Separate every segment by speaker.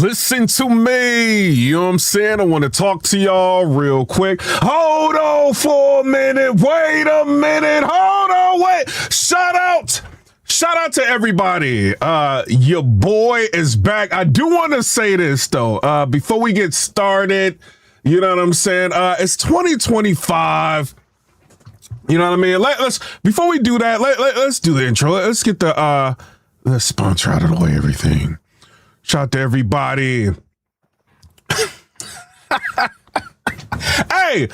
Speaker 1: Listen to me, you know what I'm saying? I want to talk to y'all real quick. Hold on for a minute, wait a minute, hold on, wait. Shout out to everybody. Your boy is back. I do want to say this though, before we get started, you know what I'm saying? It's 2025. You know what I mean? Let's before we do that, let's do the intro. Let's get the sponsor out of the way, everything. Shout out to everybody. Hey,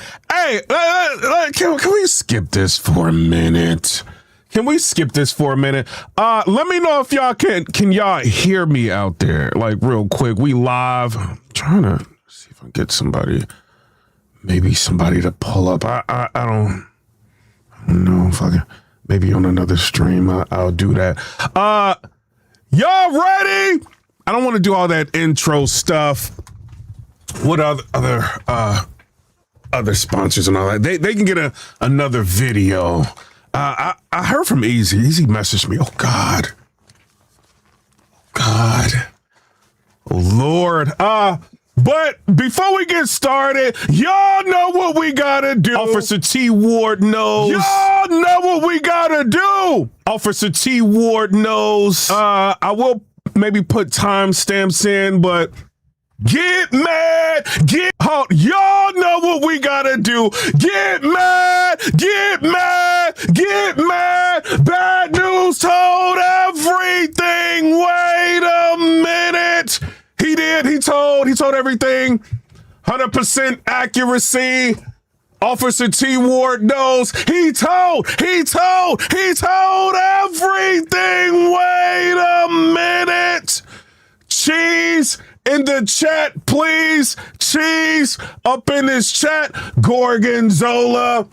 Speaker 1: can we skip this for a minute? Can we skip this for a minute? Let me know if y'all can y'all hear me out there, like real quick. We live. I'm trying to see if I can get somebody, maybe somebody to pull up. I don't know if I can, maybe on another stream, I'll do that. Y'all ready? I don't want to do all that intro stuff. What other sponsors and all that? They can get another video. I heard from Eazy. Eazy messaged me. Oh God. Oh Lord. But before we get started, y'all know what we gotta do. Officer T. Ward knows. Y'all know what we gotta do. Officer T. Ward knows. I will maybe put timestamps in, but get mad, get hot. Y'all know what we gotta do. Get mad, get mad, get mad. Bad news told everything. Wait a minute. He did. He told everything. 100% accuracy. Officer T. Ward knows. He told everything. Wait a minute. Cheese in the chat, please. Cheese up in this chat. Gorgonzola,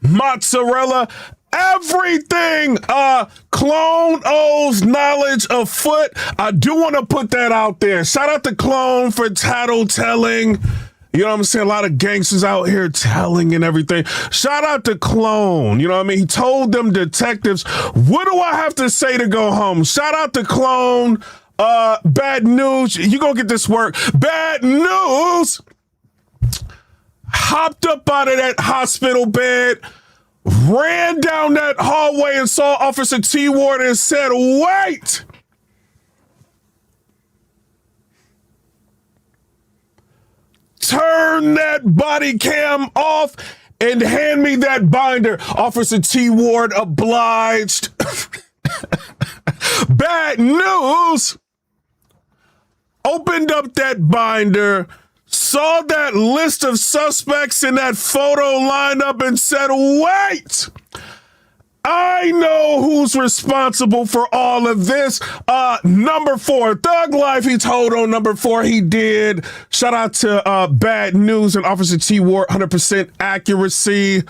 Speaker 1: mozzarella, everything. Clone O's knowledge of foot. I do want to put that out there. Shout out to Clone for tattletelling. You know what I'm saying? A lot of gangsters out here telling and everything. Shout out to Clone. You know what I mean? He told them detectives, what do I have to say to go home? Shout out to Clone. Bad news. You gonna get this work. Bad news. Hopped up out of that hospital bed, ran down that hallway and saw Officer T. Ward and said, wait. Turn that body cam off and hand me that binder. Officer T. Ward obliged. Bad news. Opened up that binder, saw that list of suspects in that photo lineup and said, wait, I know who's responsible for all of this. Number 4, Thug Life, he told on number 4, he did. Shout out to Bad News and Officer T. Ward, 100% accuracy.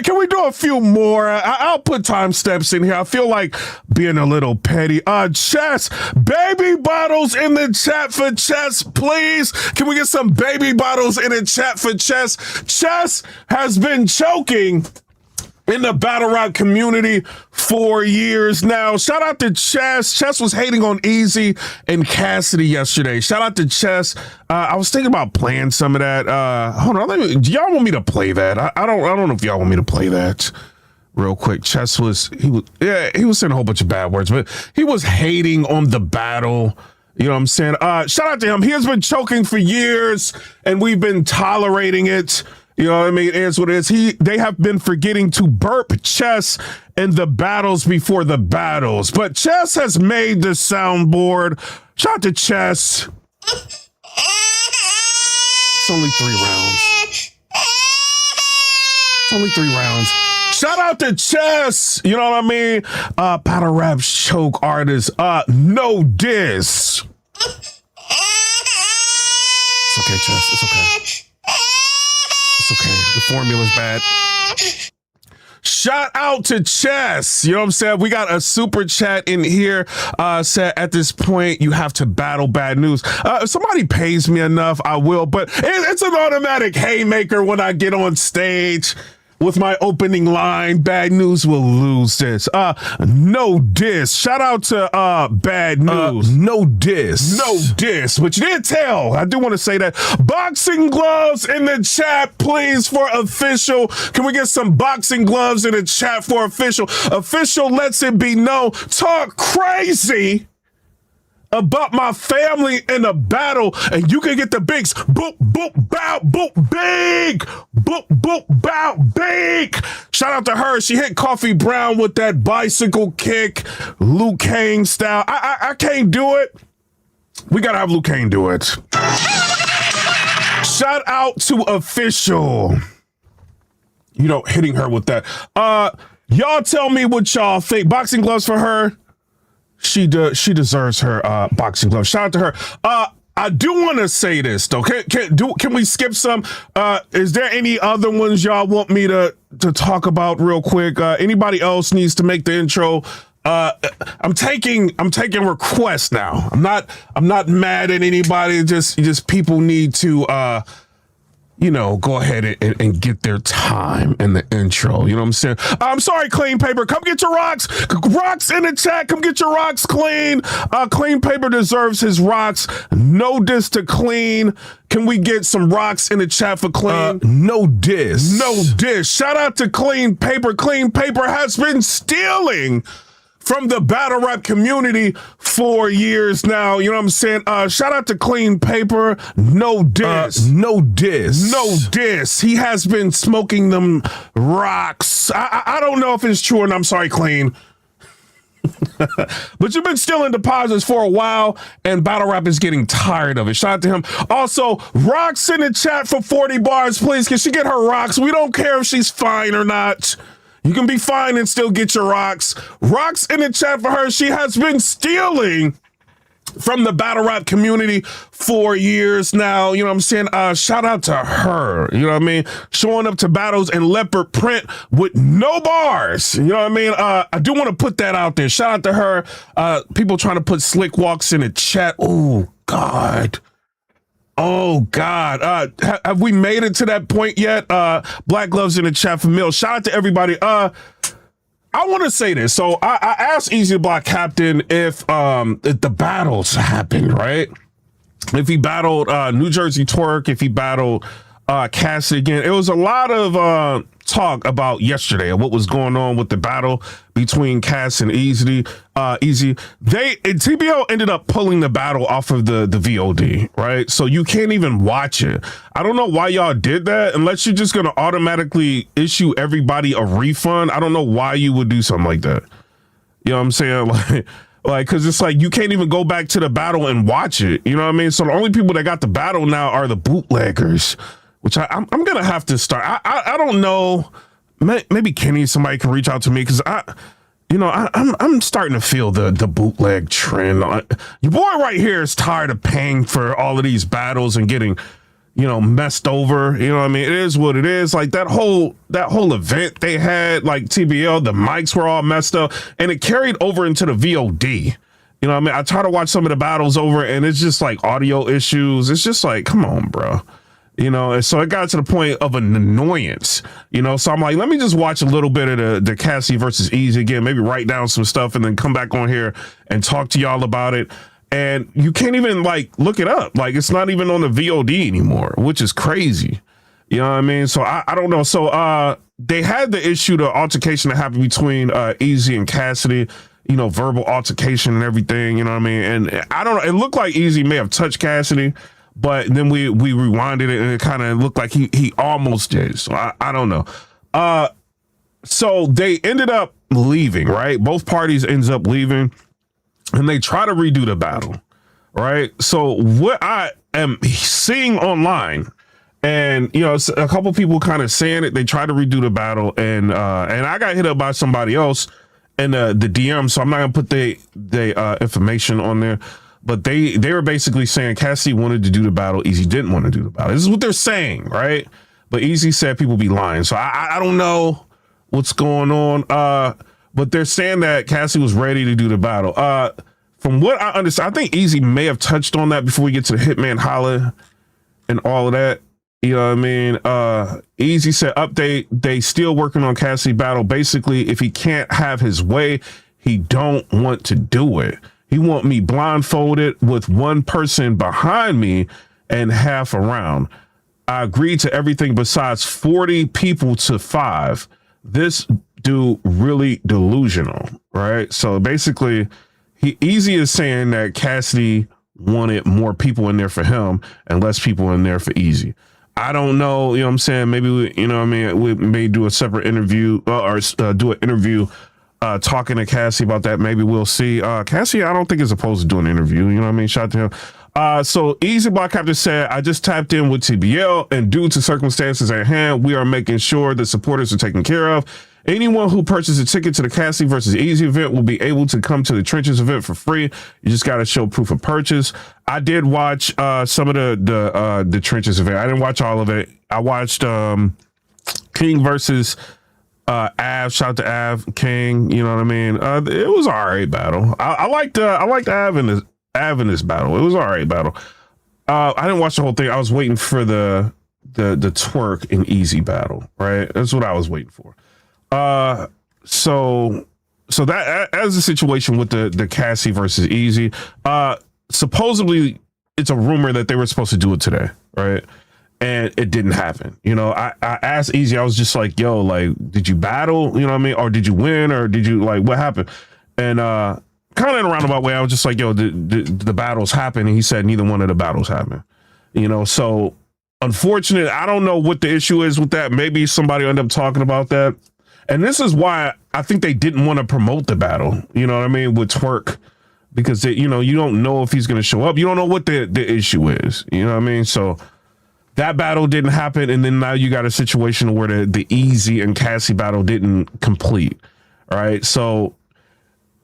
Speaker 1: Can we do a few more? I'll put time steps in here. I feel like being a little petty. Chess, baby bottles in the chat for Chess, please. Can we get some baby bottles in the chat for Chess? Chess has been choking in the battle rap community for years now. Shout out to Chess. Chess was hating on Eazy and Cassidy yesterday. Shout out to Chess. I was thinking about playing some of that. Hold on, do y'all want me to play that? I don't know if y'all want me to play that real quick. Chess was saying a whole bunch of bad words, but he was hating on the battle. You know what I'm saying? Shout out to him. He has been choking for years and we've been tolerating it. You know what I mean? It is what it is. They have been forgetting to burp Chess in the battles before the battles. But Chess has made the soundboard. Shout out to Chess. It's only 3 rounds. It's only 3 rounds. Shout out to Chess. You know what I mean? Battle rap choke artist. No diss. It's okay, Chess. It's okay. It's okay. The formula's bad. Shout out to Chess. You know what I'm saying? We got a super chat in here. Said at this point, you have to battle Bad News. If somebody pays me enough, I will. But it's an automatic haymaker when I get on stage. with my opening line. Bad news will lose this. No diss. Shout out to Bad News. No diss. No diss. But you didn't tell. I do want to say that. Boxing gloves in the chat, please, for official. Can we get some boxing gloves in the chat for official? Official lets it be known. Talk crazy about my family in a battle, and you can get the bigs. Boop, boop, bow, boop, big. Boop, boop, bow, big. Shout out to her. She hit Coffee Brown with that bicycle kick, Liu Kang style. I can't do it. We gotta have Liu Kang do it. Shout out to official. You know, hitting her with that. Y'all tell me what y'all think. Boxing gloves for her. She deserves her boxing gloves. Shout out to her. I do want to say this though. Can we skip some? Is there any other ones y'all want me to talk about real quick? Anybody else needs to make the intro? I'm taking requests now. I'm not mad at anybody. Just people need to you know, go ahead and get their time in the intro. You know what I'm saying? I'm sorry, Clean Paper. Come get your rocks. Rocks in the chat. Come get your rocks, Clean. Clean Paper deserves his rocks. No diss to Clean. Can we get some rocks in the chat for Clean? No diss. No diss. Shout out to Clean Paper. Clean Paper has been stealing from the battle rap community for years now. You know what I'm saying? Shout out to Clean Paper. No diss. No diss. No diss. He has been smoking them rocks. I don't know if it's true, and I'm sorry, Clean. But you've been stealing deposits for a while, and battle rap is getting tired of it. Shout out to him. Also, rocks in the chat for 40 bars, please. Can she get her rocks? We don't care if she's fine or not. You can be fine and still get your rocks. Rocks in the chat for her. She has been stealing from the battle rap community for years now. You know what I'm saying? Shout out to her. You know what I mean? Showing up to battles in leopard print with no bars. You know what I mean? I do want to put that out there. Shout out to her. People trying to put slick walks in the chat. Oh, God. Oh, God. Have we made it to that point yet? Black gloves in the chat for Mill. Shout out to everybody. I want to say this. So I asked Eazy The Block Captain if the battles happened, right? If he battled New Jersey Twerk, if he battled Cassidy again. It was a lot of talk about yesterday what was going on with the battle between Cass and Eazy. TBO ended up pulling the battle off of the VOD, right? So you can't even watch it. I don't know why y'all did that unless you're just gonna automatically issue everybody a refund. I don't know why you would do something like that. You know what I'm saying? Like, cause it's like you can't even go back to the battle and watch it. You know what I mean? So the only people that got the battle now are the bootleggers, which I'm gonna have to start. I don't know. Maybe Kenny, somebody can reach out to me because I'm starting to feel the bootleg trend. Your boy right here is tired of paying for all of these battles and getting, messed over. You know what I mean? It is what it is. Like that whole event they had, like TBL, the mics were all messed up and it carried over into the VOD. You know what I mean? I try to watch some of the battles over and it's just like audio issues. It's just like, come on, bro. And so it got to the point of an annoyance, so I'm like, let me just watch a little bit of the Cassidy versus Eazy again, maybe write down some stuff and then come back on here and talk to y'all about it. And you can't even look it up. Like it's not even on the VOD anymore, which is crazy. You know what I mean? So I don't know. So they had the altercation that happened between Eazy and Cassidy, verbal altercation and everything, you know what I mean? And I don't know. It looked like Eazy may have touched Cassidy. But then we rewinded it and it kind of looked like he almost did. So I don't know. So they ended up leaving, right? Both parties ends up leaving and they try to redo the battle, right? So what I am seeing online and, a couple people kind of saying it, they tried to redo the battle and I got hit up by somebody else in the DM. So I'm not gonna put the information on there. But they were basically saying Cassidy wanted to do the battle. Eazy didn't want to do the battle. This is what they're saying, right? But Eazy said people be lying. So I don't know what's going on. But they're saying that Cassidy was ready to do the battle. From what I understand, I think Eazy may have touched on that before we get to the Hitman Holla and all of that. You know what I mean? Eazy said, update, they still working on Cassidy battle. Basically, if he can't have his way, he don't want to do it. He want me blindfolded with one person behind me and half around. I agreed to everything besides 40 people to 5. This dude really delusional, right? So basically, Eazy is saying that Cassidy wanted more people in there for him and less people in there for Eazy. I don't know, you know what I'm saying? Maybe, we may do a separate interview or do an interview talking to Cassie about that. Maybe we'll see. Cassie, I don't think is supposed to do an interview. You know what I mean? Shout out to him. So Eazy The Block Captain said, I just tapped in with TBL and due to circumstances at hand, we are making sure the supporters are taken care of. Anyone who purchases a ticket to the Cassidy Vs EAZY event will be able to come to the Trenches event for free. You just got to show proof of purchase. I did watch some of the Trenches event. I didn't watch all of it. I watched King versus Av. Shout out to Av King. You know what I mean? It was an all right battle. I liked Av in this battle. It was an all right battle. I didn't watch the whole thing. I was waiting for the twerk and Eazy battle. Right? That's what I was waiting for. So that as the situation with the Cassidy versus Eazy, supposedly it's a rumor that they were supposed to do it today, right? And it didn't happen. You know, I asked Eazy, I was just like, yo, like, did you battle? You know what I mean? Or did you win? Or did you, like, what happened? And kind of in a roundabout way, I was just like, yo, the battles happened. And he said neither one of the battles happened. You know, so unfortunate. I don't know what the issue is with that. Maybe somebody ended up talking about that. And this is why I think they didn't want to promote the battle, you know what I mean, with Twerk, because, you don't know if he's going to show up. You don't know what the issue is, you know what I mean? So that battle didn't happen. And then now you got a situation where the Eazy and Cassie battle didn't complete. All right. So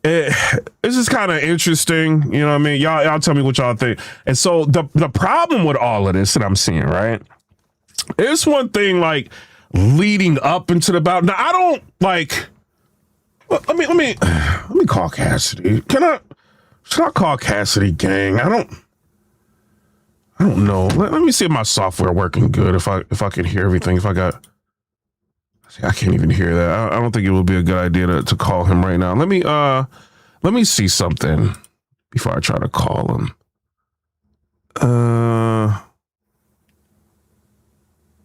Speaker 1: it's just kind of interesting. You know what I mean? Y'all tell me what y'all think. And so the problem with all of this that I'm seeing, right? It's one thing like leading up into the battle. Now I don't like. Let me call Cassidy. Should I call Cassidy, gang? I don't know. Let me see if my software working good. If I can hear everything. If I got, I can't even hear that. I don't think it would be a good idea to call him right now. Let me see something before I try to call him.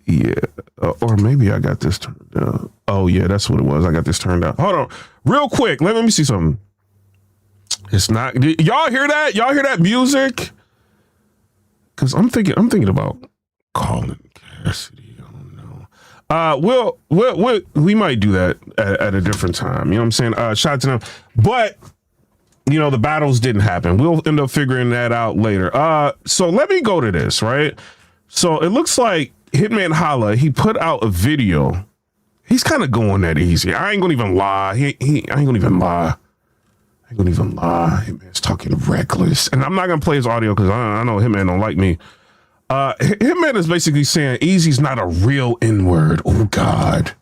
Speaker 1: Yeah, or maybe I got this turned down. Oh yeah, that's what it was. I got this turned down. Hold on, real quick. Let me see something. It's not. Y'all hear that? Y'all hear that music? Because I'm thinking about calling Cassidy. I don't know. We might do that at a different time. You know what I'm saying? Shout out to them. But the battles didn't happen. We'll end up figuring that out later. So let me go to this, right? So it looks like Hitman Holla, he put out a video. He's kind of going that easy. I ain't gonna even lie. I ain't gonna even lie. Hitman's talking reckless. And I'm not gonna play his audio because I know Hitman don't like me. Hitman is basically saying Eazy's not a real N-word. Oh God.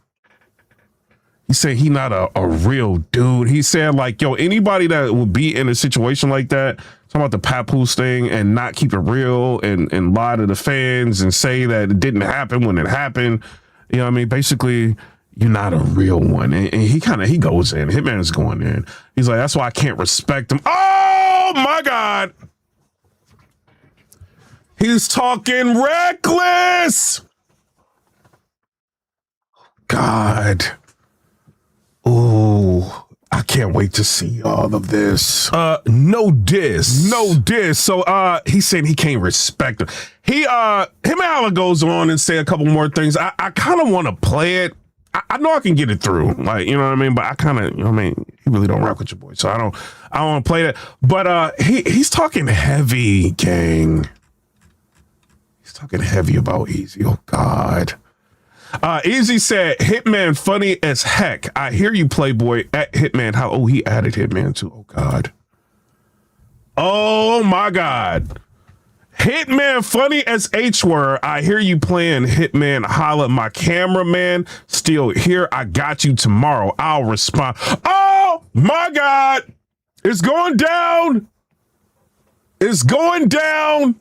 Speaker 1: He said he not a real dude. He said like, yo, anybody that would be in a situation like that, talking about the Papoose thing and not keep it real and lie to the fans and say that it didn't happen when it happened. You know what I mean? Basically, you're not a real one. And he goes in. Hitman is going in. He's like, that's why I can't respect him. Oh my God. He's talking reckless. God. Oh, I can't wait to see all of this. No diss. So he said he can't respect him. Him and Holla goes on and say a couple more things. I kind of want to play it. I know I can get it through, like, you know what I mean? But I kind of, he really don't rock with your boy. So I don't want to play that. But he's talking heavy, gang. He's talking heavy about Eazy. Oh God. Eazy said, Hitman funny as heck. I hear you, Playboy, at Hitman. Oh, he added Hitman too. Oh God. Oh my God. Hitman funny as H-word. I hear you playing Hitman Holla. My cameraman still here. I got you tomorrow. I'll respond. Oh my God. It's going down. It's going down.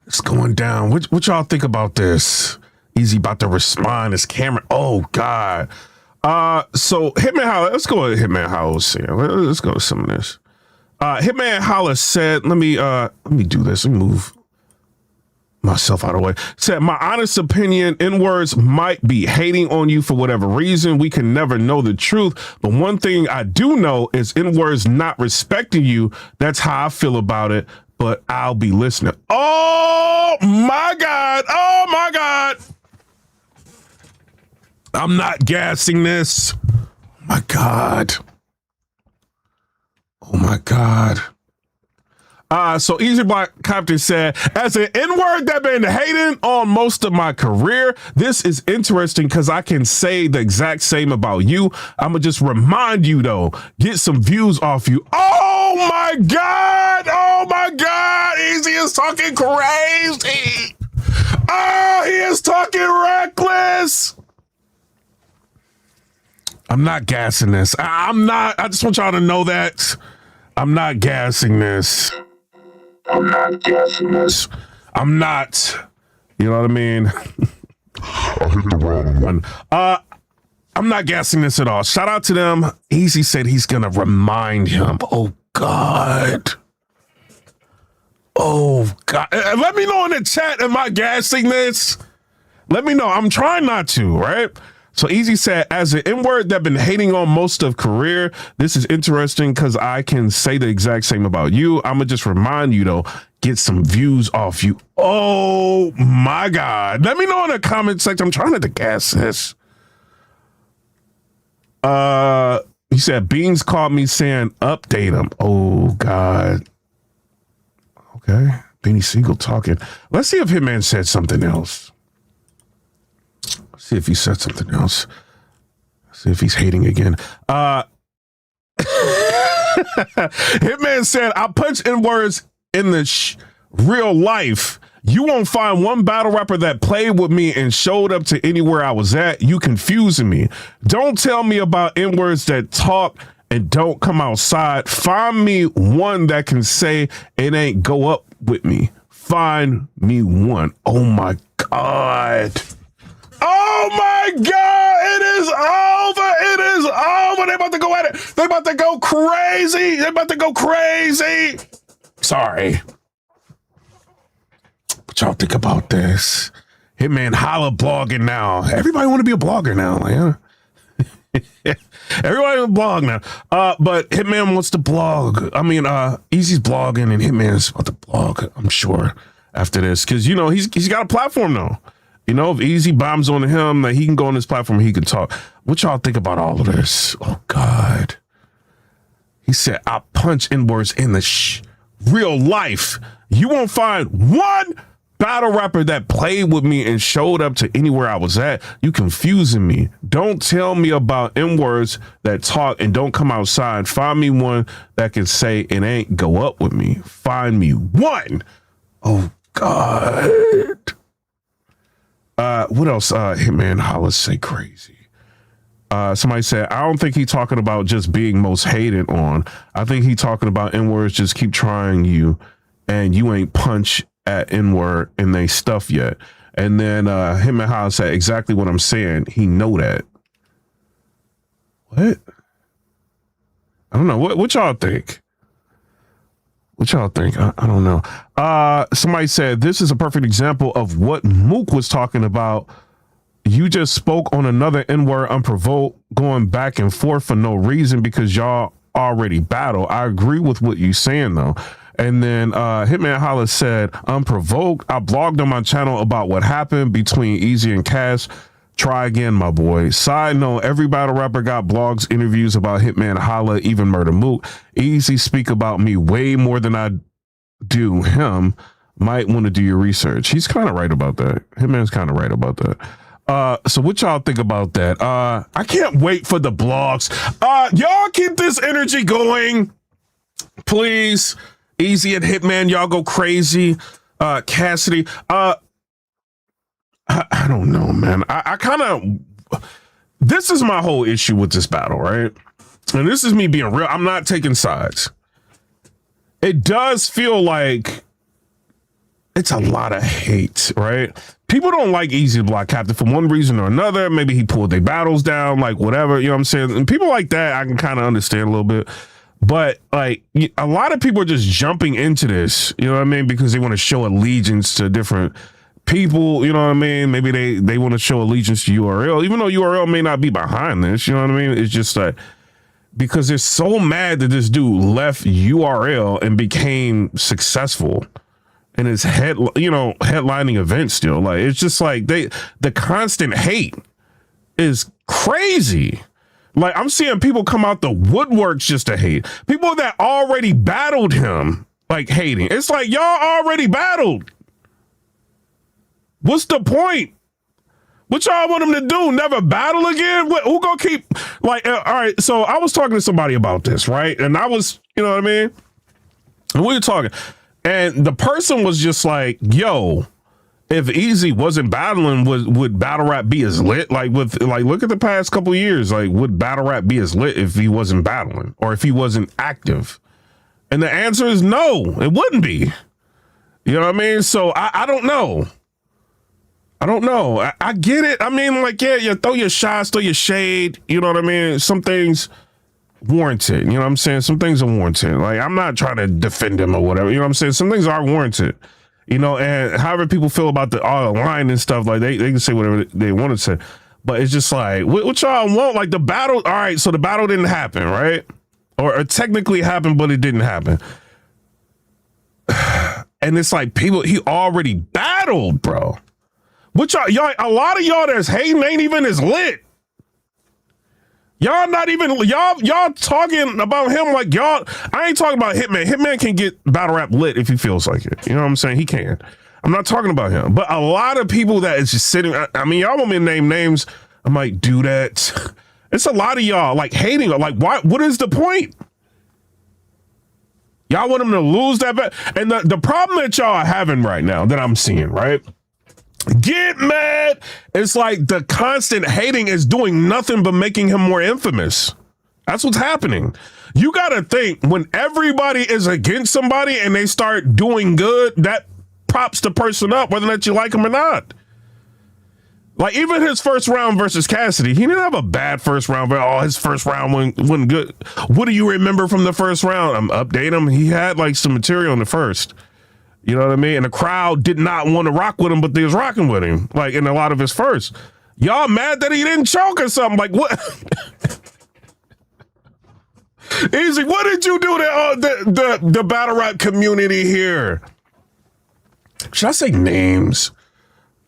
Speaker 1: It's going down. What y'all think about this? Eazy about to respond. His camera. Oh God. So Hitman Holla. Let's go with Hitman Holla. Let's go to some of this. Hitman Holla said, let me do this. Let me move myself out of the way. Said, my honest opinion, N-words might be hating on you for whatever reason. We can never know the truth. But one thing I do know is N-words not respecting you. That's how I feel about it. But I'll be listening. Oh my God. Oh my God. I'm not gassing this. Oh my God. Oh my God. So Eazy The Block Captain said, as an N-word that been hating on most of my career, this is interesting because I can say the exact same about you. I'm gonna just remind you though, get some views off you. Oh my God. Oh my God. Eazy is talking crazy. Oh, he is talking reckless. I'm not gassing this. I'm not. I just want y'all to know that I'm not gassing this. I'm not gassing this. I'm not. You know what I mean? I hit the wrong one. I'm not gassing this at all. Shout out to them. Eazy said he's gonna remind him. Oh God. Oh God. Let me know in the chat. Am I gassing this? Let me know. I'm trying not to. Right. So Eazy said, as an N-word that been hating on most of career, this is interesting because I can say the exact same about you. I'm going to just remind you, though, get some views off you. Oh, my God. Let me know in the comment section. I'm trying to gas this. He said, Beans called me saying, update him. Oh, God. Okay. Beanie Siegel talking. Let's see if Hitman said something else. See if he said something else. See if he's hating again. Hitman said, I punch N-words in the real life. You won't find one battle rapper that played with me and showed up to anywhere I was at. You confusing me. Don't tell me about N-words that talk and don't come outside. Find me one that can say it ain't go up with me. Find me one. Oh my God. Oh my God, it is over. It is over. They about to go at it. They about to go crazy. They about to go crazy. Sorry. What y'all think about this? Hitman Holla blogging now. Everybody want to be a blogger now. Like, everybody want to blog now. But Hitman wants to blog. I mean, Eazy's blogging and Hitman's about to blog, I'm sure, after this. Because, you know, he's got a platform now. You know, if Eazy bombs on him, that he can go on this platform and he can talk. What y'all think about all of this? Oh, God. He said, I punch N-words in the real life. You won't find one battle rapper that played with me and showed up to anywhere I was at. You confusing me. Don't tell me about N-words that talk and don't come outside. Find me one that can say it ain't go up with me. Find me one. Oh, God. What else? Hitman Holla say crazy. Somebody said, I don't think he talking about just being most hated on. I think he talking about N-words just keep trying you and you ain't punch at N-word and they stuff yet. And then Hitman Holla said exactly what I'm saying. He know that. What? I don't know. What y'all think? What y'all think? I don't know. Somebody said, this is a perfect example of what Mook was talking about. You just spoke on another N-word unprovoked, going back and forth for no reason because y'all already battle. I agree with what you're saying, though. And then Hitman Holla said, unprovoked, I blogged on my channel about what happened between Eazy and Cass. Try again, my boy. Side note, every battle rapper got blogs, interviews about Hitman Holla, even Murder Mook. Eazy speak about me way more than I do him. Might want to do your research. He's kind of right about that. Hitman's kind of right about that. So what y'all think about that? I can't wait for the blogs. Y'all keep this energy going, please. Eazy and Hitman, y'all go crazy. Cassidy, I don't know, man. I kind of, this is my whole issue with this battle, right? And this is me being real. I'm not taking sides. It does feel like it's a lot of hate, right? People don't like Eazy The Block Captain for one reason or another. Maybe he pulled their battles down, like whatever, you know what I'm saying? And people like that, I can kind of understand a little bit. But like a lot of people are just jumping into this, you know what I mean? Because they want to show allegiance to different people, you know what I mean? Maybe they want to show allegiance to URL, even though URL may not be behind this, you know what I mean? It's just like, because they're so mad that this dude left URL and became successful in his headlining events still. Like, it's just like the constant hate is crazy. Like, I'm seeing people come out the woodworks just to hate. People that already battled him, like, hating. It's like, y'all already battled. What's the point? What y'all want him to do? Never battle again? Who gonna keep, like, all right, so I was talking to somebody about this, right? And I was, you know what I mean? And we were talking, and the person was just like, yo, if Eazy wasn't battling, would battle rap be as lit? Like, look at the past couple of years. Like, would battle rap be as lit if he wasn't battling or if he wasn't active? And the answer is no, it wouldn't be. You know what I mean? So I don't know. I don't know. I get it. I mean, like, yeah, you throw your shots, throw your shade. You know what I mean? Some things warranted. You know what I'm saying? Some things are warranted. Like, I'm not trying to defend him or whatever. You know what I'm saying? Some things are warranted. You know, and however people feel about the line and stuff, like they can say whatever they want to say. But it's just like, what y'all want? Like the battle, all right, so the battle didn't happen, right? Or it technically happened, but it didn't happen. And it's like he already battled, bro. What y'all, a lot of y'all that's hating ain't even as lit. Y'all not even, y'all talking about him like y'all, I ain't talking about Hitman. Hitman can get battle rap lit if he feels like it. You know what I'm saying? He can. I'm not talking about him. But a lot of people that is just sitting, I mean, y'all want me to name names. I'm like, do that. It's a lot of y'all like hating. Like, why? What is the point? Y'all want him to lose that bet. And the problem that y'all are having right now that I'm seeing, right? Get mad. It's like the constant hating is doing nothing but making him more infamous. That's what's happening. You got to think when everybody is against somebody and they start doing good, that props the person up, whether or not you like him or not. Like even his first round versus Cassidy, he didn't have a bad first round, but his first round wasn't good. What do you remember from the first round? Update him. He had like some material in the first. You know what I mean? And the crowd did not want to rock with him, but they was rocking with him, like in a lot of his first. Y'all mad that he didn't choke or something? Like what? Eazy, what did you do to the battle rap community here? Should I say names?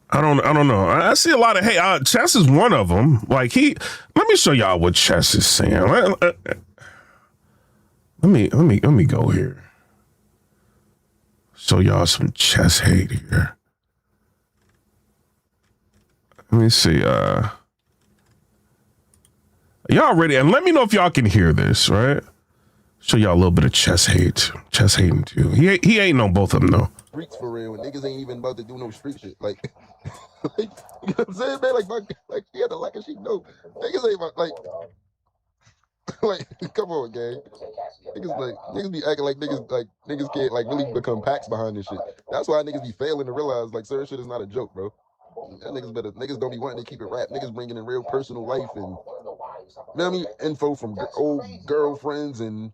Speaker 1: I don't know. I see a lot of hate. Chess is one of them. Like let me show y'all what Chess is saying. Let me go here. Show y'all some chess hate here. Let me see. Y'all ready? And let me know if y'all can hear this, right? Show y'all a little bit of chess hate. Chess hating too. He ain't on both of them though.
Speaker 2: Streets for real. Niggas ain't even about to do no street shit. Like, you know what I'm saying, man? Like she had to like it, she know. Niggas ain't about, like, come on, gang. Niggas be acting like niggas can't like really become packs behind this shit. That's why niggas be failing to realize like certain shit is not a joke, bro. That niggas don't be wanting to keep it rap. Niggas bringing in real personal life and, you know what I mean, info from old girlfriends and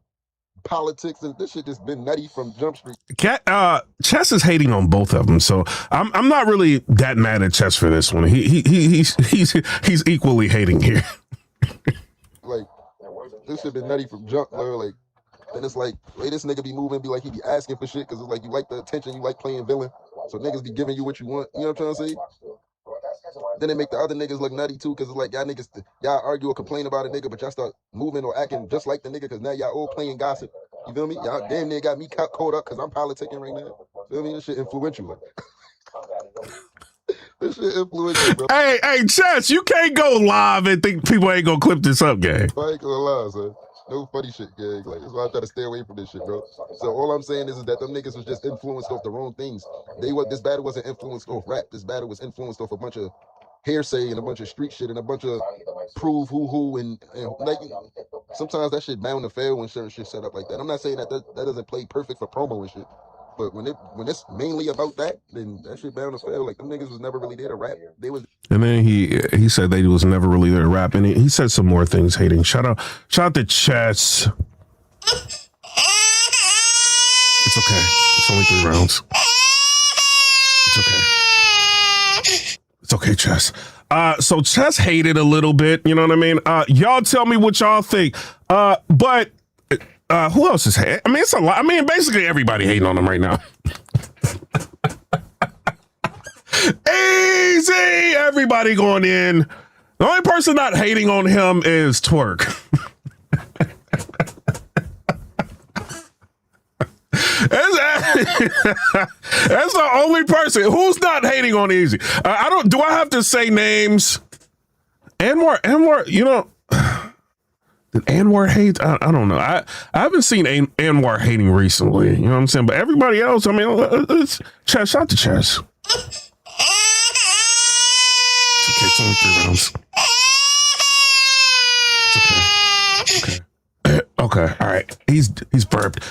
Speaker 2: politics, and this shit just been nutty from Jump Street.
Speaker 1: Chess is hating on both of them, so I'm not really that mad at Chess for this one. He's equally hating here.
Speaker 2: Like this shit been nutty from jump, bro. Like, and it's like, way this nigga be moving, be like he be asking for shit, because it's like you like the attention, you like playing villain, so niggas be giving you what you want. You know what I'm trying to say? Then they make the other niggas look nutty too, because it's like y'all argue or complain about a nigga, but y'all start moving or acting just like the nigga, because now y'all all playing gossip. You feel me? Y'all damn near got me caught up because I'm politicking right now. Feel me? This shit influential. Like. This shit influential, bro.
Speaker 1: Hey, Chess, you can't go live and think people ain't gonna clip this up, gang.
Speaker 2: I ain't gonna lie, son. No funny shit, gang. Like, that's why I try to stay away from this shit, bro. So all I'm saying is that them niggas was just influenced off the wrong things. This battle wasn't influenced off rap. This battle was influenced off a bunch of hearsay and a bunch of street shit and a bunch of prove who and like sometimes that shit bound to fail when certain shit set up like that. I'm not saying that doesn't play perfect for promo and shit. But when it's mainly about that, then that shit bound to fail. Like them niggas was never really there to rap. They was.
Speaker 1: And then he said they was never really there to rap, and he said some more things hating. Shout out to Chess. It's okay. It's only 3 rounds. It's okay. It's okay, Chess. So Chess hated a little bit, you know what I mean? Y'all tell me what y'all think. But who else is hating? I mean, it's a lot. I mean, basically everybody hating on him right now. Easy! Everybody going in. The only person not hating on him is Twerk. That's the only person who's not hating on Eazy. Do I have to say names? Anwar, you know, did Anwar hate? I don't know. I haven't seen Anwar hating recently. You know what I'm saying? But everybody else, I mean, it's Chess. Shout to Chess. It's okay. It's only 3 rounds. It's okay. Okay. Okay. All right. He's burped.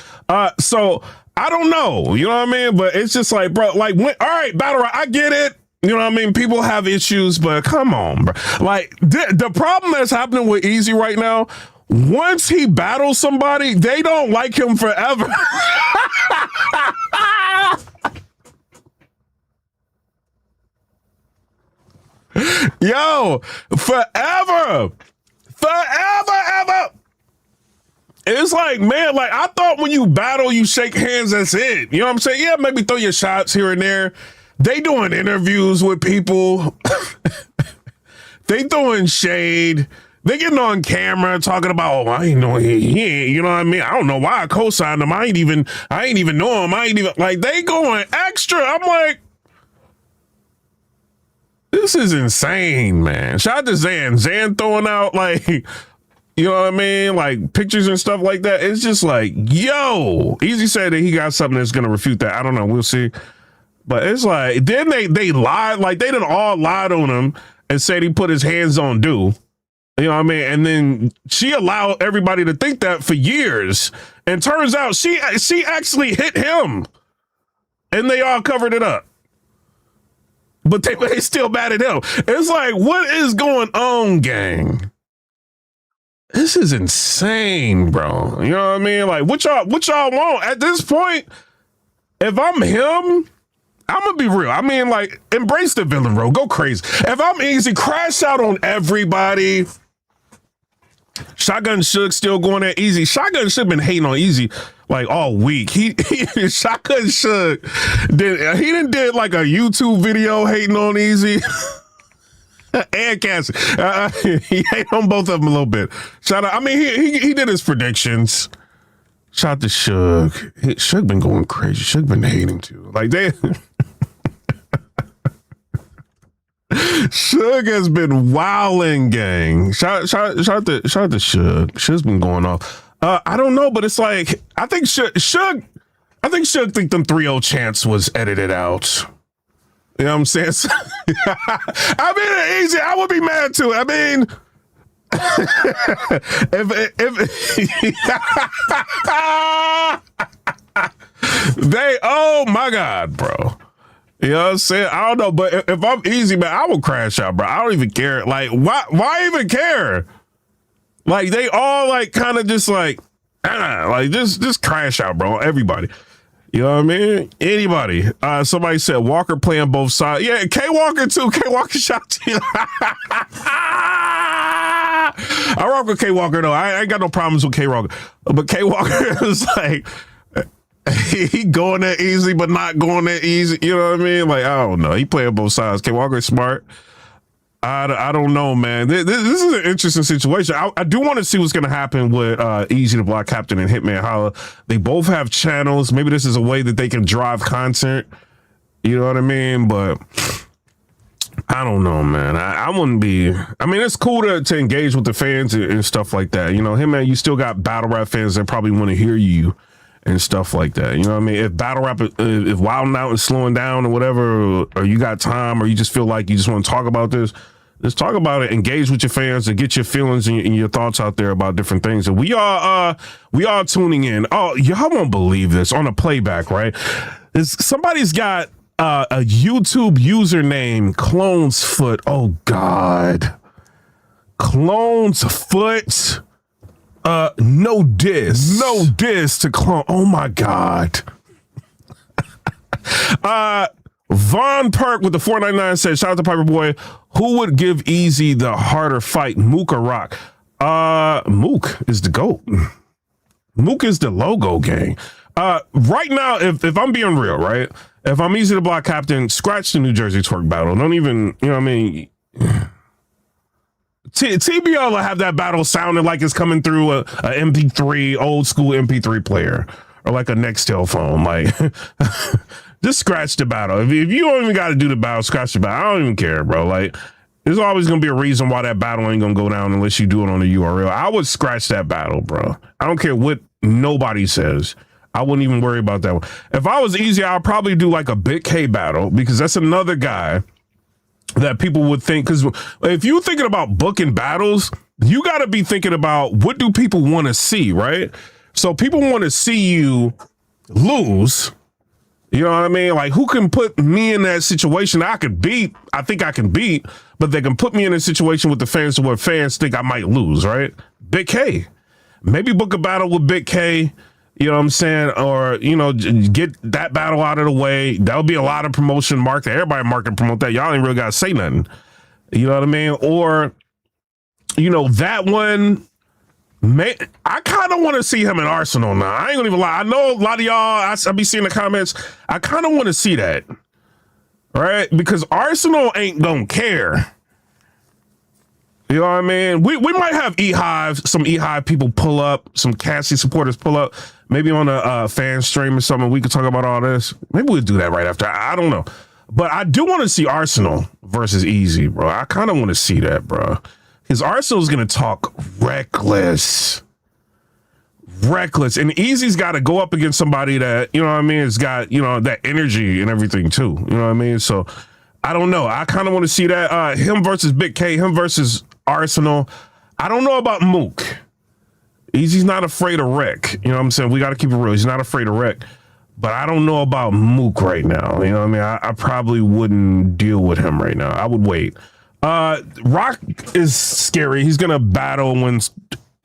Speaker 1: So I don't know. You know what I mean? But it's just like, bro, like, all right, battle rap, I get it. You know what I mean? People have issues, but come on, bro. Like the problem that's happening with Eazy right now, once he battles somebody, they don't like him forever. Yo, forever, ever. It's like, man, like I thought when you battle, you shake hands, that's it. You know what I'm saying? Yeah, maybe throw your shots here and there. They doing interviews with people. They throwing shade. They getting on camera talking about, oh, I ain't know he ain't, you know what I mean? I don't know why I co-signed him. I ain't even know him. I ain't even, like, they going extra. I'm like, this is insane, man. Shout out to Zan. Zan throwing out, like, you know what I mean? Like, pictures and stuff like that. It's just like, yo. Eazy said that he got something that's going to refute that. I don't know. We'll see. But it's like, then they lied. Like, they done all lied on him and said he put his hands on Do. You know what I mean? And then she allowed everybody to think that for years. And turns out she actually hit him. And they all covered it up. But they still mad at him. It's like, what is going on, gang? This is insane, bro. You know what I mean? Like, what y'all want? At this point, if I'm him, I'm gonna be real. I mean, like, embrace the villain role. Go crazy. If I'm Eazy, crash out on everybody. Shotgun Suge still going at Eazy. Shotgun Suge been hating on Eazy like all week. Shotgun Suge did like a YouTube video hating on Eazy. And Cassidy. He hate on both of them a little bit. Shout out. I mean, he did his predictions. Shout out to Suge. Suge been going crazy. Suge been hating too. Like they Suge has been wilding, gang. Shout out to Suge. Suge's been going off. I don't know, but it's like I think Suge think them 3-0 chants was edited out. You know what I'm saying? I mean, Eazy, I would be mad too. I mean, oh my God, bro. You know what I'm saying? I don't know, but if I'm Eazy, man, I will crash out, bro. I don't even care. Like, why even care? Like, they all like kind of just like just crash out, bro. Everybody. You know what I mean? Anybody. Somebody said Walker playing both sides. Yeah, K Walker too. K Walker shot to you. I rock with K Walker though. I ain't got no problems with K Walker. But K Walker is like he going that easy, but not going that easy. You know what I mean? Like, I don't know. He playing both sides. K Walker is smart. I don't know, man. This is an interesting situation. I do want to see what's going to happen with Eazy The Block Captain and Hitman Holla. They both have channels. Maybe this is a way that they can drive content. You know what I mean? But I don't know, man. I wouldn't be. I mean, it's cool to engage with the fans and stuff like that. You know, Hitman, you still got battle rap fans that probably want to hear you and stuff like that. You know what I mean? If battle rap, if Wilding Out is slowing down or whatever, or you got time, or you just feel like you just want to talk about this, Just talk about it, engage with your fans, and get your feelings and your thoughts out there about different things. And we are tuning in. Oh, y'all won't believe this on a playback, right? Somebody's got a YouTube username, Clone's Foot. Oh God, Clone's Foot. No diss to Clone. Oh my God. Von Perk with the 499 says, shout out to PIPERBOY. Who would give Eazy the harder fight, Mook or Rock? Mook is the GOAT. Mook is the logo gang. Right now, if I'm being real, right? If I'm Eazy The Block Captain, scratch the New Jersey twerk battle. Don't even, you know what I mean? TBL will have that battle sounding like it's coming through a MP3, old school MP3 player, or like a Nextel phone. Like, just scratch the battle. If you don't even got to do the battle, scratch the battle. I don't even care, bro. Like, there's always going to be a reason why that battle ain't going to go down unless you do it on the URL. I would scratch that battle, bro. I don't care what nobody says. I wouldn't even worry about that one. If I was Eazy, I'd probably do like a Big K battle, because that's another guy that people would think, because if you're thinking about booking battles, you got to be thinking about what do people want to see, right? So people want to see you lose. You know what I mean? Like, who can put me in that situation I could beat? I think I can beat, but they can put me in a situation with the fans where fans think I might lose, right? Big K. Maybe book a battle with Big K, you know what I'm saying? Or, you know, get that battle out of the way. That'll be a lot of promotion market. Everybody market promote that. Y'all ain't really got to say nothing. You know what I mean? Or, you know, that one, I kind of want to see him in Arsenal now. I ain't gonna even lie. I know a lot of y'all, I be seeing the comments. I kind of want to see that, right? Because Arsenal ain't gonna care. You know what I mean? We might have some E-Hive people pull up, some Cassidy supporters pull up, maybe on a fan stream or something. We could talk about all this. Maybe we'll do that right after. I don't know. But I do want to see Arsenal versus Eazy, bro. I kind of want to see that, bro. Because Arsenal's going to talk reckless. And Eazy's got to go up against somebody that, you know what I mean, has got, you know, that energy and everything too. You know what I mean? So I don't know. I kind of want to see that. Him versus Big K, him versus Arsenal. I don't know about Mook. Eazy's not afraid of wreck. You know what I'm saying? We got to keep it real. He's not afraid of wreck. But I don't know about Mook right now. You know what I mean? I probably wouldn't deal with him right now. I would wait. Rock is scary. He's going to battle when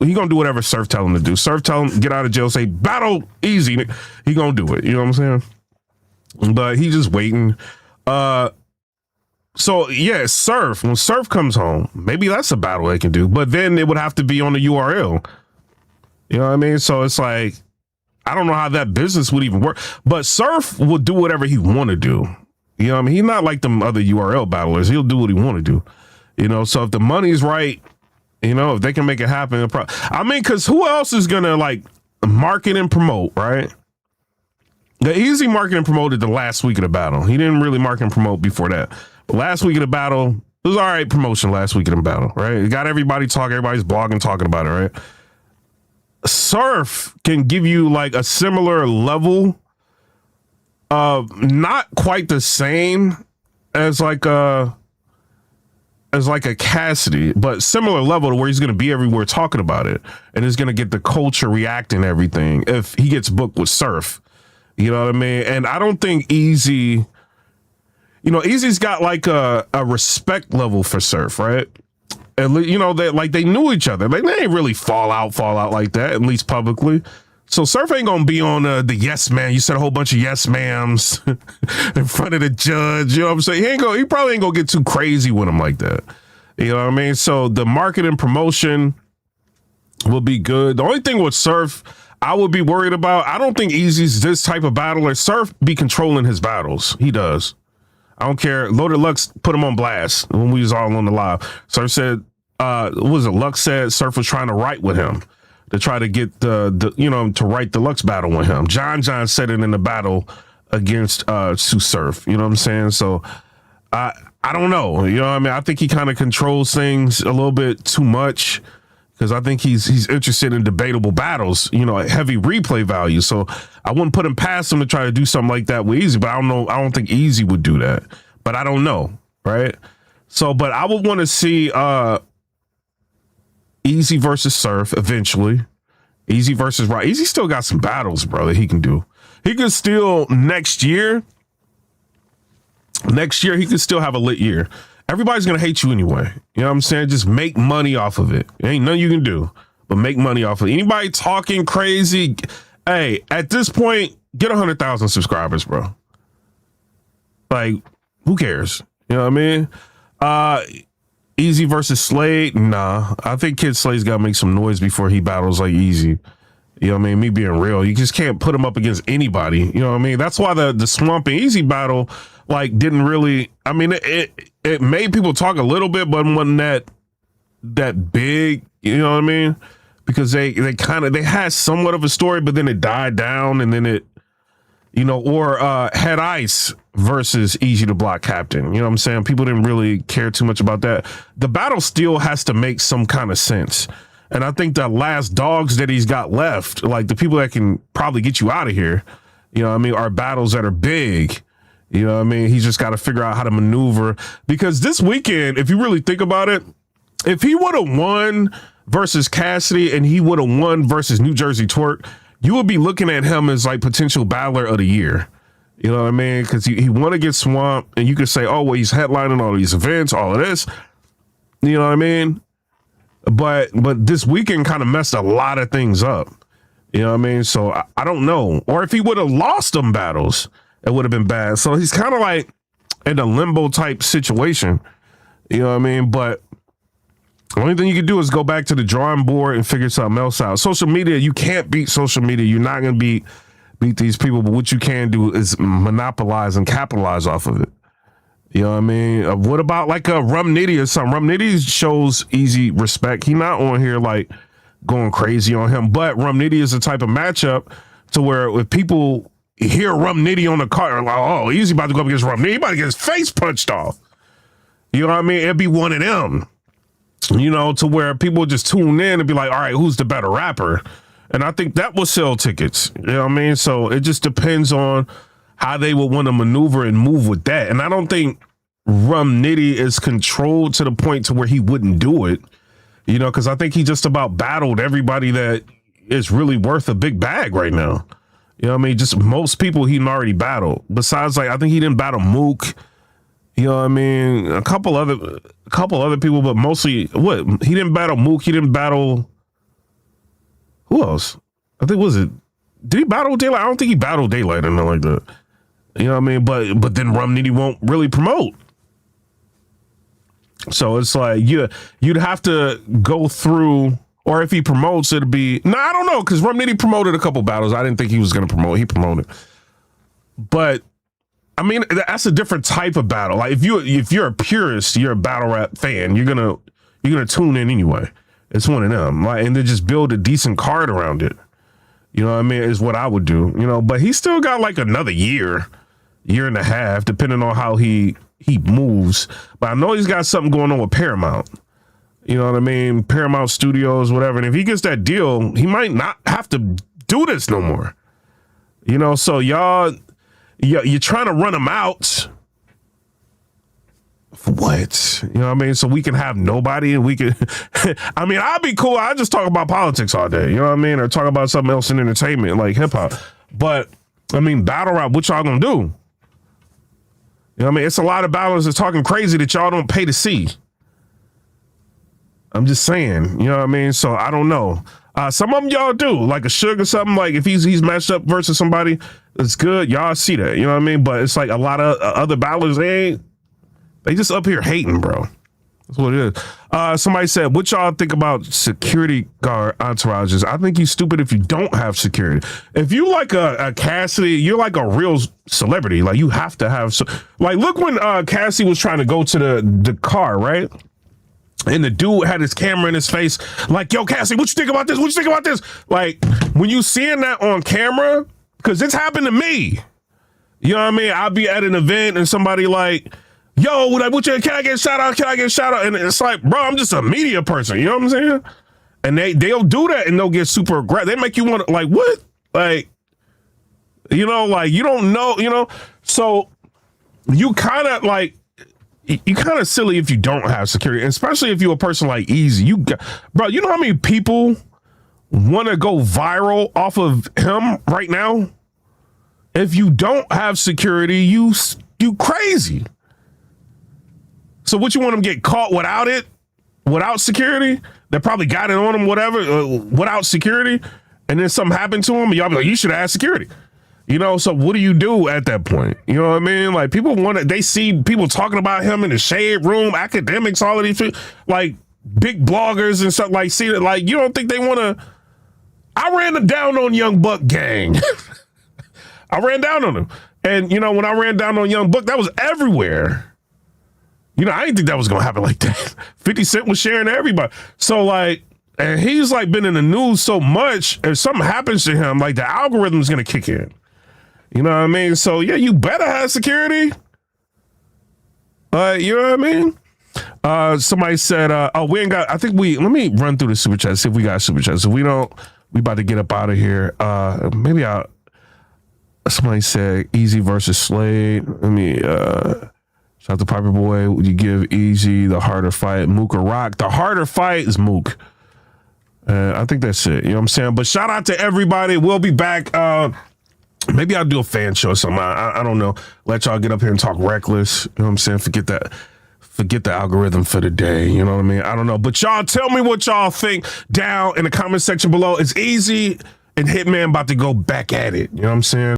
Speaker 1: he going to do whatever Surf tell him to do. Surf tell him, get out of jail, say, battle Eazy. He going to do it. You know what I'm saying? But he's just waiting. So yeah, Surf, when Surf comes home, maybe that's a battle they can do, but then it would have to be on the URL. You know what I mean? So it's like, I don't know how that business would even work, but Surf will do whatever he want to do. You know what I mean? He's not like them other URL battlers. He'll do what he want to do. You know, so if the money's right, you know, if they can make it happen, I mean, because who else is going to like market and promote, right? The Eazy market and promoted the last week of the battle. He didn't really market and promote before that. But last week of the battle, it was all right promotion last week of the battle, right? It got everybody talking, everybody's blogging, talking about it, right? Surf can give you like a similar level of not quite the same as like a Cassidy, but similar level to where he's going to be everywhere talking about it. And he's going to get the culture reacting everything if he gets booked with Surf. You know what I mean? And I don't think Eazy, you know, Eazy's got like a respect level for Surf, right? And, you know, they knew each other. Like, they ain't really fall out like that, at least publicly. So Surf ain't gonna be on the yes man. You said a whole bunch of yes ma'ams in front of the judge. You know what I'm saying? He probably ain't gonna get too crazy with him like that. You know what I mean? So the marketing promotion will be good. The only thing with Surf I would be worried about, I don't think Eazy's this type of battler. Surf be controlling his battles. He does. I don't care. Loaded Lux put him on blast when we was all on the live. Surf said, what was it? Lux said Surf was trying to write with him to try to get the you know, to write the Lux battle with him. John said it in the battle against Sue Surf. You know what I'm saying? So I don't know. You know what I mean? I think he kind of controls things a little bit too much, because I think he's interested in debatable battles, you know, heavy replay value. So I wouldn't put him past him to try to do something like that with Eazy, but I don't know. I don't think Eazy would do that, but I don't know. Right. So, but I would want to see Eazy versus Surf eventually. Eazy versus Rock. Eazy still got some battles, bro, that he can do. He could still next year. Next year, he could still have a lit year. Everybody's gonna hate you anyway. You know what I'm saying? Just make money off of it. Ain't nothing you can do but make money off of it. Anybody talking crazy? Hey, at this point, get 100,000 subscribers, bro. Like, who cares? You know what I mean? Eazy versus Slade. Nah, I think Kid Slade's got to make some noise before he battles like Eazy. You know what I mean? Me being real, you just can't put him up against anybody. You know what I mean? That's why the Swamp and Eazy battle, like, didn't really. I mean, it made people talk a little bit, but wasn't that big. You know what I mean? Because they had somewhat of a story, but then it died down, and then it, you know, or Head Ice versus Eazy The Block Captain. You know what I'm saying? People didn't really care too much about that. The battle still has to make some kind of sense. And I think the last dogs that he's got left, like the people that can probably get you out of here, you know what I mean, are battles that are big. You know what I mean? He's just got to figure out how to maneuver. Because this weekend, if you really think about it, if he would have won versus Cassidy and he would have won versus New Jersey Twerk, you would be looking at him as like potential battler of the year. You know what I mean? Because he won against Swamp, and you could say, oh, well, he's headlining all these events, all of this. You know what I mean? But this weekend kind of messed a lot of things up. You know what I mean? So I don't know. Or if he would have lost them battles, it would have been bad. So he's kind of like in a limbo type situation. You know what I mean? But the only thing you can do is go back to the drawing board and figure something else out. Social media, you can't beat social media. You're not going to beat these people. But what you can do is monopolize and capitalize off of it. You know what I mean? What about like a Rum Nitty or something? Rum Nitty shows Eazy respect. He not on here like going crazy on him. But Rum Nitty is the type of matchup to where if people hear Rum Nitty on the card, they're like, oh, Eazy about to go up against Rum Nitty. He about to get his face punched off. You know what I mean? It'd be one of them. You know, to where people just tune in and be like, all right, who's the better rapper? And I think that will sell tickets. You know what I mean? So it just depends on how they would want to maneuver and move with that. And I don't think Rum Nitty is controlled to the point to where he wouldn't do it. You know, because I think he just about battled everybody that is really worth a big bag right now. You know what I mean? Just most people he already battled. Besides, like, I think he didn't battle Mook. You know what I mean? A couple other people, but mostly what? He didn't battle Mook. He didn't battle. Who else? I think did he battle Daylight? I don't think he battled Daylight or nothing like that. You know what I mean? But then Rum Nitty won't really promote. So it's like you'd have to go through, or if he promotes, it'd be I don't know, because Rum Nitty promoted a couple battles. I didn't think he was gonna promote. He promoted. But I mean, that's a different type of battle. Like if you're a purist, you're a battle rap fan, you're gonna tune in anyway. It's one of them. Like, and then just build a decent card around it. You know what I mean? Is what I would do. You know, but he still got like another year and a half, depending on how he moves. But I know he's got something going on with Paramount. You know what I mean? Paramount Studios, whatever. And if he gets that deal, he might not have to do this no more. You know, so you're trying to run him out. For what? You know what I mean? So we can have nobody and we can, I mean, I'd be cool. I just talk about politics all day. You know what I mean? Or talk about something else in entertainment, like hip hop. But I mean, battle rap, what y'all gonna do? You know what I mean? It's a lot of battlers that's talking crazy that y'all don't pay to see. I'm just saying, you know what I mean? So I don't know. Some of them y'all do, like a Suge or something. Like if he's matched up versus somebody that's good, y'all see that. You know what I mean? But it's like a lot of other battlers, they just up here hating, bro. That's what it is. Somebody said, what y'all think about security guard entourages? I think you stupid if you don't have security. If you like a Cassidy, you're like a real celebrity. Like you have to have, like look when Cassidy was trying to go to the car, right? And the dude had his camera in his face, like, yo, Cassidy, what you think about this? What you think about this? Like, when you seeing that on camera, because it's happened to me. You know what I mean? I'll be at an event and somebody like, yo, can I get a shout out? Can I get a shout out? And it's like, bro, I'm just a media person. You know what I'm saying? And they'll do that and they'll get super aggressive. They make you want to, like, what? Like, you know, like, you don't know, you know? So you kind of like, you kind of silly if you don't have security, especially if you're a person like Eazy. Bro, you know how many people want to go viral off of him right now? If you don't have security, you crazy. So what, you want them to get caught without it? Without security? They probably got it on them, whatever, without security, and then something happened to them, and y'all be like, you should have security. You know, so what do you do at that point? You know what I mean? Like, people they see people talking about him in the shade room, academics, all of these people, like big bloggers and stuff, like, see that, like, you don't think they want to. I ran down on Young Buck gang. I ran down on him. And, you know, when I ran down on Young Buck, that was everywhere. You know, I didn't think that was going to happen like that. 50 Cent was sharing to everybody. So, like, and he's, like, been in the news so much, if something happens to him, like, the algorithm's going to kick in. You know what I mean? So, yeah, you better have security. You know what I mean? Somebody said, oh, we ain't got, let me run through the super chat, see if we got super chats. If we don't, we about to get up out of here. Somebody said Eazy versus Slade. Let me, shout out to PIPERBOY. Would you give Eazy the harder fight? Mook or Rock? The harder fight is Mook. I think that's it. You know what I'm saying? But shout out to everybody. We'll be back. Maybe I'll do a fan show or something. I don't know. Let y'all get up here and talk reckless. You know what I'm saying? Forget the algorithm for the day. You know what I mean? I don't know. But y'all tell me what y'all think down in the comment section below. It's Eazy and Hitman about to go back at it. You know what I'm saying?